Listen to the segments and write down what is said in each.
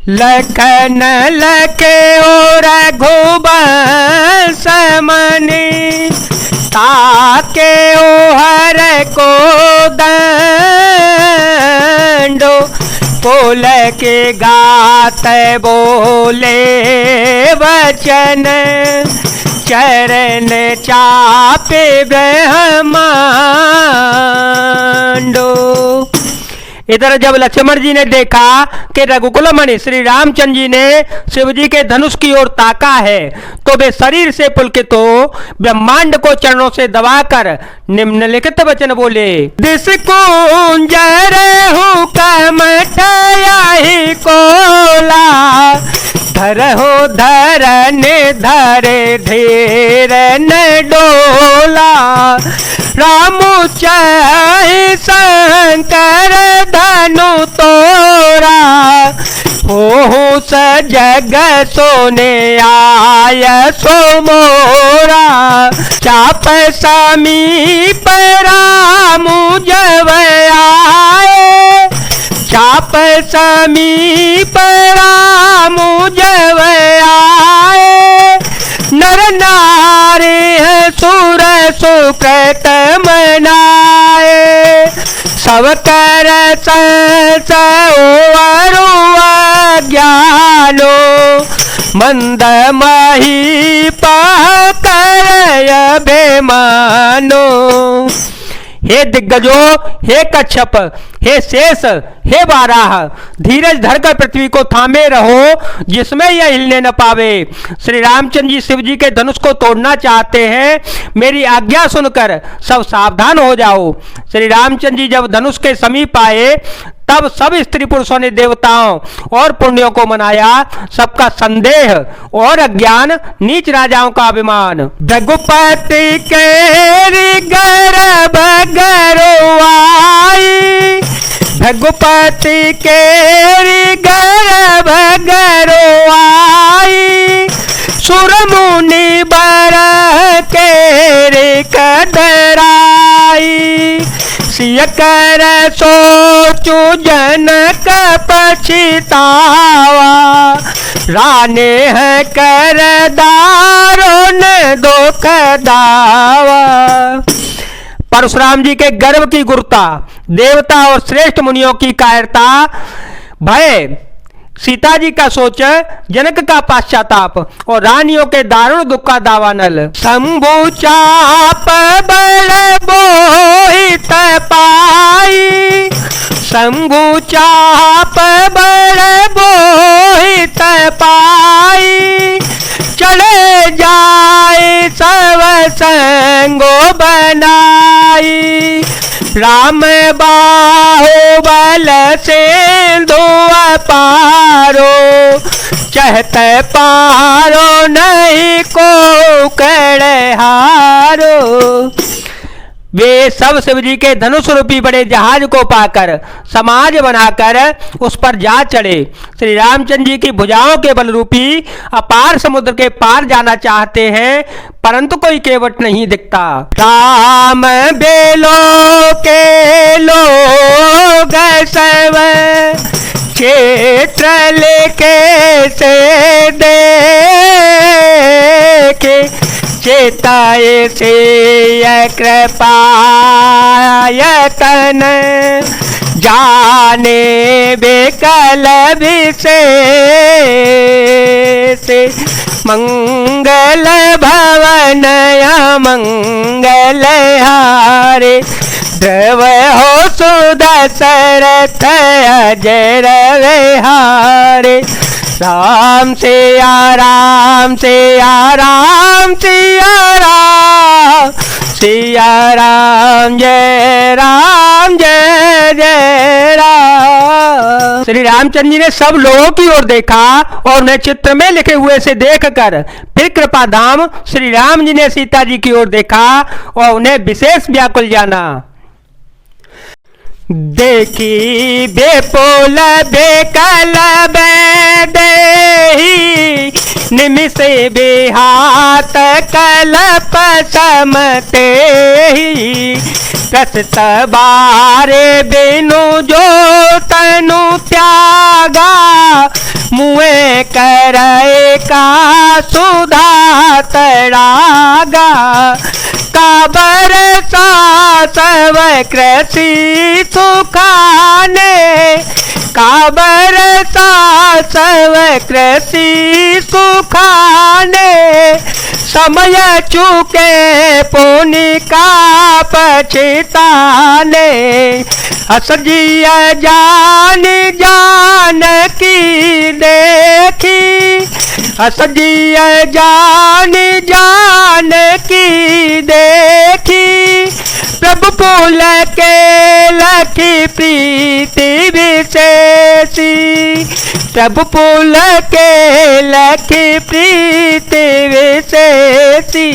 लखन लखे और रघुवंश मनि ताके ओ हर को दंडो बोल के गात बोले वचन चरण चापे ब्रह्मांडो। इधर जब लक्ष्मण जी ने देखा कि रघुकुल मणि श्री रामचंद्र जी ने शिव जी के धनुष की ओर ताका है, तो वे शरीर से पुलकित हो ब्रह्मांड को चरणों से दबाकर निम्नलिखित वचन बोले। दिस कुंजर हूँ कमठयाही कोला धरहु धरन धरे धीर न डोला रामु चाहे शंकर धनु तोरा हो सजग सोने आय सो मोरा चाप समीप रामु जब आए चाप समीप रामु जब आए नर नारी सुर सुकृत मनाए सब कर ज्ञानो मंद मही पाकर अभिमानो। हे दिग्गजो, हे कच्छप, हे शेष, हे वाराह, धीरज धरकर पृथ्वी को थामे रहो जिसमें यह हिलने न पावे। श्री रामचंद्र जी शिव जी के धनुष को तोड़ना चाहते हैं, मेरी आज्ञा सुनकर सब सावधान हो जाओ। श्री रामचंद्र जी जब धनुष के समीप आए तब सब स्त्री पुरुषों ने देवताओं और पुण्यों को मनाया, सबका संदेह और अज्ञान, नीच राजाओं का अभिमान। रघुपति के गर्भ गरुआई रघुपति के गर्भ गरुआई सुर मुनि बर के कदराई सिय कर सोचु जनक पछितावा राने है कर दारुण दुख दावा। परशुराम जी के गर्व की गुरुता, देवता और श्रेष्ठ मुनियों की कायरता, भय, सीता जी का सोच, जनक का पाश्चाताप और रानियों के दारुण दुख का दावानल। शंभु चाप बल बोहित पाई शंभु चाप बल बोहित पाई चले जाए सब संगो बनाई राम बाहुबल से धुआ पारो चहते पारो नहीं को कड़े हारो। वे सब शिव जी के धनुष रूपी बड़े जहाज को पाकर समाज बनाकर उस पर जा चढ़े। श्री रामचंद्र जी की भुजाओं के बल रूपी अपार समुद्र के पार जाना चाहते हैं, परंतु कोई केवट नहीं दिखता। राम बेलो के लोग सब क्षेत्र लेके से देखे चेताए से कृपायतन जाने बेकल विशेष मंगल भवन मंगल हारे ध्रुव हो सुदशरथ अजय विहारे राम सिया राम सिया राम सिया राम सिया राम जय राम। श्री रामचंद्र जी ने सब लोगों की ओर देखा और उन्हें चित्र में लिखे हुए से देखकर फिर कृपा धाम श्री राम जी ने सीता जी की ओर देखा और उन्हें विशेष व्याकुल जाना। देखी बेपोल बेकल बेदेही निमिषे बेहात कलप समते ही प्रसत बारे बिनु जो तनु त्यागा मुए करे का सुधा तड़ागा, काबर सा सब कृषि सुखाने, काबर सा सब कृषि सुखाने, समय चुके पुनि का पछताने, असजिया जान जान की देखी, असजिया जान जान की देखी, प्रभु पुल के लखी प्रीति विशेषी, प्रभु पुल के लखी प्रीति विशेषी।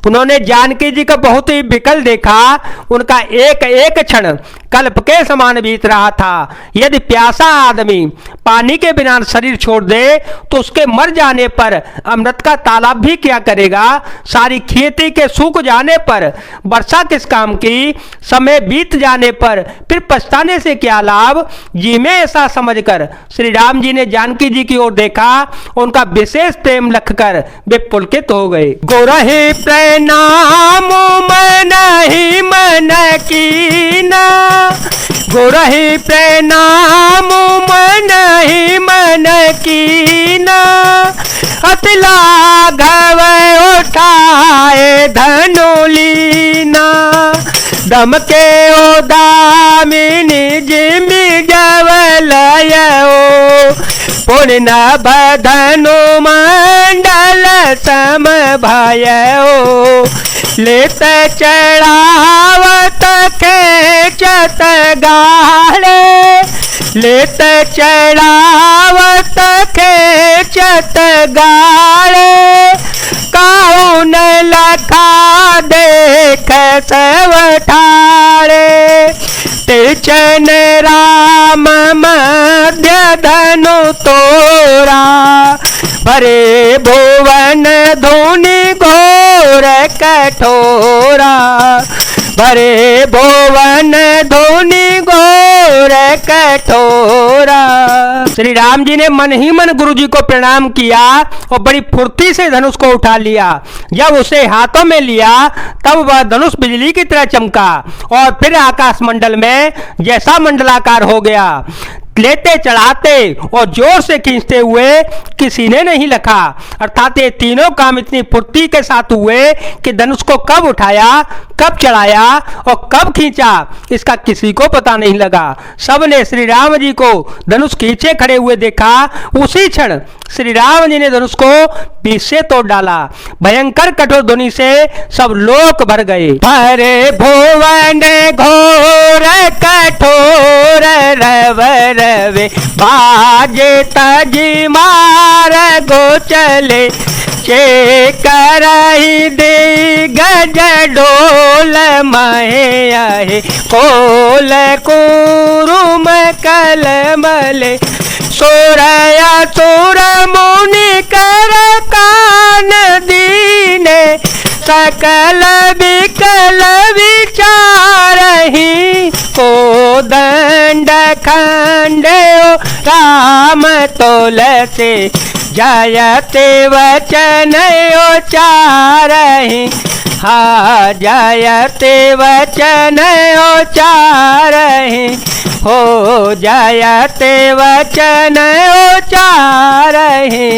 उन्होंने जानकी जी का बहुत ही विकल देखा, उनका एक एक क्षण कल्प के समान बीत रहा था। यदि प्यासा आदमी पानी के बिना शरीर छोड़ दे तो उसके मर जाने पर अमृत का तालाब भी क्या करेगा। सारी खेती के सूख जाने पर वर्षा किस काम की, समय बीत जाने पर फिर पछताने से क्या लाभ। जी में ऐसा समझकर श्री राम जी ने जानकी जी की ओर देखा, उनका विशेष प्रेम लखकर वे पुलकित हो गए। गोरहि प्रणाम मन ही मन कीना, गोरहि प्रणाम मन ही मन कीना, अति लाघव उठाए धनु लीना, दम के ओ दामिनी जिमि जवलयो, पुण्य बधनु मंडल सम भयो, लेत चढ़ावत खेचत गाड़े, लेत चढ़ावत खेचत गाड़े, कौन लखा देख सब ठाड़े, तिरचन राम मध्य धनु तोरा, भरे भुवन धुनि घोर कठोरा, भरे भुवन धुनि घोर कठोरा। श्री राम जी ने मन ही मन गुरु जी को प्रणाम किया और बड़ी फुर्ती से धनुष को उठा लिया। जब उसे हाथों में लिया तब वह धनुष बिजली की तरह चमका और फिर आकाश मंडल में जैसा मंडलाकार हो गया। लेते चढ़ाते और जोर से खींचते हुए किसी ने नहीं लखा, अर्थात ये तीनों काम इतनी फुर्ती के साथ हुए कि धनुष को कब उठाया, कब चढ़ाया और कब खींचा इसका किसी को पता नहीं लगा। सबने श्री राम जी को धनुष खींचे खड़े हुए देखा। उसी क्षण श्री राम जी ने धनुष को बीच से तोड़ डाला। भयंकर कठोर ध्वनि से सब लोक भर गए। भरे भुवन घोर कठोर रव रवे, बाजे तजी मार गो चले, चे करही दे गज डोल महे आहे, कोल कुरुम कल मले, सोरया सोर मुनि कर कान दीने, सकल विकल विचारही, को दंड खंड राम तुलसी, जयते वचन उचारहि, हा जयते वचन उचारहि, हो जयते वचन उचारहि।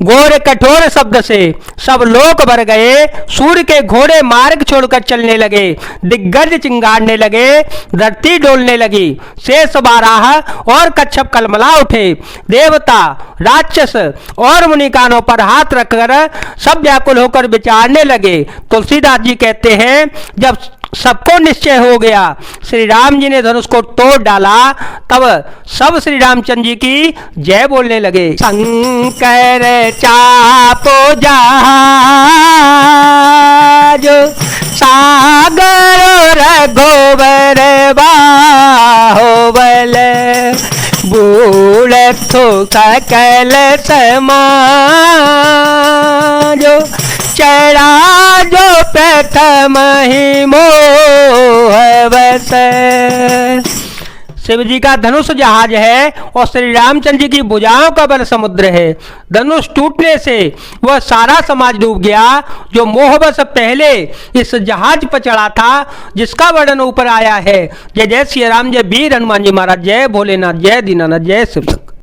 घोर कठोर शब्द से सब लोक भर गए। सूर्य के घोड़े मार्ग छोड़कर चलने लगे, दिग्गज चिंगारने लगे, धरती डोलने लगी, शेष बाराह और कच्छप कलमला उठे। देवता राक्षस और मुनि कानों पर हाथ रखकर सब व्याकुल होकर विचारने लगे। तुलसीदास जी कहते हैं, जब सबको निश्चय हो गया, श्री राम जी ने धनुष को तोड़ डाला, तब सब श्री रामचंद्र जी की जय बोलने लगे। शंकर चापो जहाज, सागर रघुवर बाहुबल, बूढ़ थो सकल समाज, चढ़ा जो प्रथम ही मोह बस। शिव जी का धनुष जहाज है और श्री रामचंद्र जी की भुजाओं का बल समुद्र है। धनुष टूटने से वह सारा समाज डूब गया जो मोहवश पहले इस जहाज पर चढ़ा था, जिसका वर्णन ऊपर आया है। जय जय श्री राम, जय वीर हनुमान जी महाराज, जय भोलेनाथ, जय दीनानाथ, जय शिव।